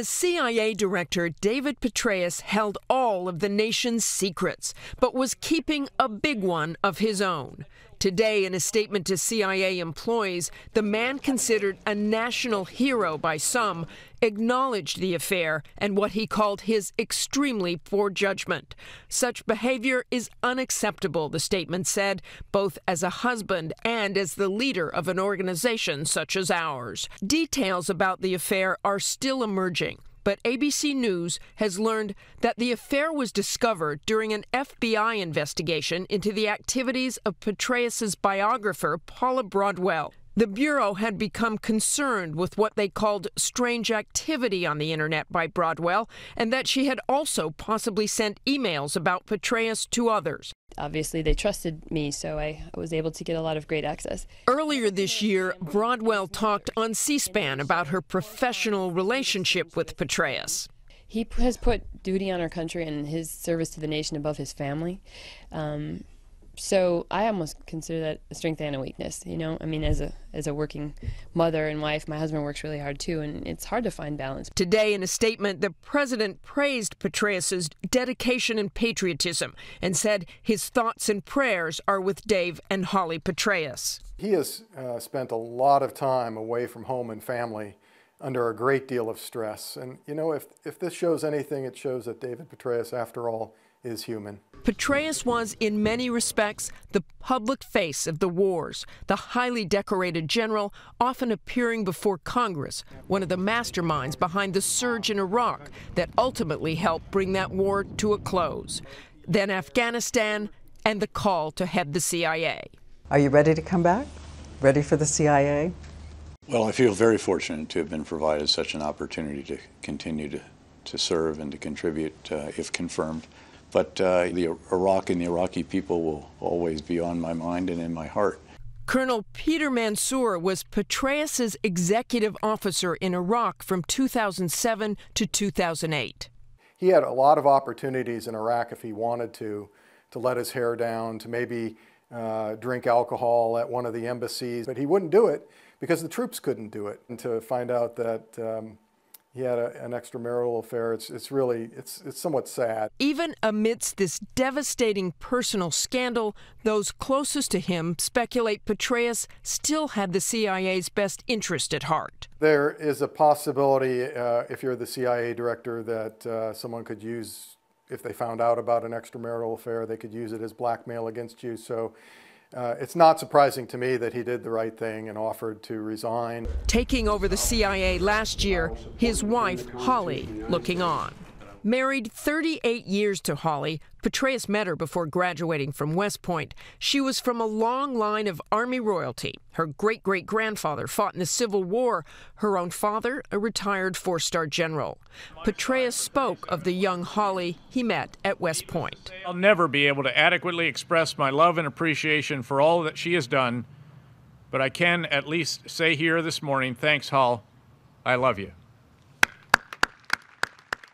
says CIA Director David Petraeus held all of the nation's secrets, but was keeping a big one of his own. Today, in a statement to CIA employees, the man considered a national hero by some acknowledged the affair and what he called his extremely poor judgment. Such behavior is unacceptable, the statement said, both as a husband and as the leader of an organization such as ours. Details about the affair are still emerging, but ABC News has learned that the affair was discovered during an FBI investigation into the activities of Petraeus's biographer, Paula Broadwell. The Bureau had become concerned with what they called strange activity on the internet by Broadwell, and that she had also possibly sent emails about Petraeus to others. Obviously, they trusted me, so I was able to get a lot of great access. Earlier this year, Broadwell talked on C-SPAN about her professional relationship with Petraeus. He has put duty on our country and his service to the nation above his family. So I almost consider that a strength and a weakness, you know? I mean, as a working mother and wife, my husband works really hard too, and it's hard to find balance. Today, in a statement, the president praised Petraeus's dedication and patriotism and said his thoughts and prayers are with Dave and Holly Petraeus. He has spent a lot of time away from home and family under a great deal of stress. And, you know, if this shows anything, it shows that David Petraeus, after all, is human. Petraeus was, in many respects, the public face of the wars, the highly decorated general often appearing before Congress, one of the masterminds behind the surge in Iraq that ultimately helped bring that war to a close. Then Afghanistan and the call to head the CIA. Are you ready to come back? Ready for the CIA? Well, I feel very fortunate to have been provided such an opportunity to continue to serve and to contribute if confirmed. But Iraq and the Iraqi people will always be on my mind and in my heart. Colonel Peter Mansour was Petraeus's executive officer in Iraq from 2007 to 2008. He had a lot of opportunities in Iraq if he wanted to let his hair down, to maybe drink alcohol at one of the embassies, but he wouldn't do it because the troops couldn't do it. And to find out that he had an extramarital affair, it's somewhat sad. Even amidst this devastating personal scandal, those closest to him speculate Petraeus still had the CIA's best interest at heart. There is a possibility, if you're the CIA director, that someone could use, if they found out about an extramarital affair, they could use it as blackmail against you. So it's not surprising to me that he did the right thing and offered to resign. Taking over the CIA last year, his wife, Holly, looking on. Married 38 years to Holly, Petraeus met her before graduating from West Point. She was from a long line of Army royalty. Her great-great-grandfather fought in the Civil War. Her own father, a retired four-star general. Petraeus spoke of the young Holly he met at West Point. I'll never be able to adequately express my love and appreciation for all that she has done, but I can at least say here this morning, thanks, Hol. I love you.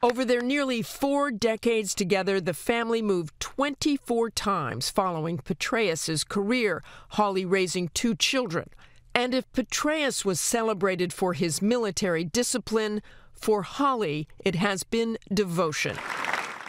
Over their nearly 4 decades together, the family moved 24 times following Petraeus's career, Holly raising 2 children. And if Petraeus was celebrated for his military discipline, for Holly it has been devotion.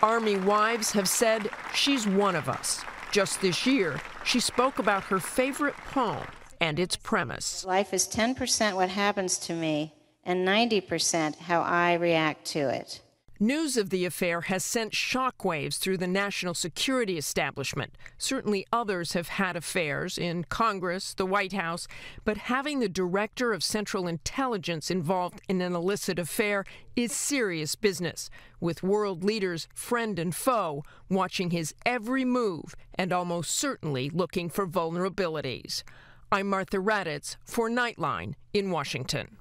Army wives have said she's one of us. Just this year, she spoke about her favorite poem and its premise. Life is 10% what happens to me and 90% how I react to it. News of the affair has sent shockwaves through the national security establishment. Certainly others have had affairs in Congress, the White House, but having the director of Central Intelligence involved in an illicit affair is serious business, with world leaders, friend and foe, watching his every move and almost certainly looking for vulnerabilities. I'm Martha Raddatz for Nightline in Washington.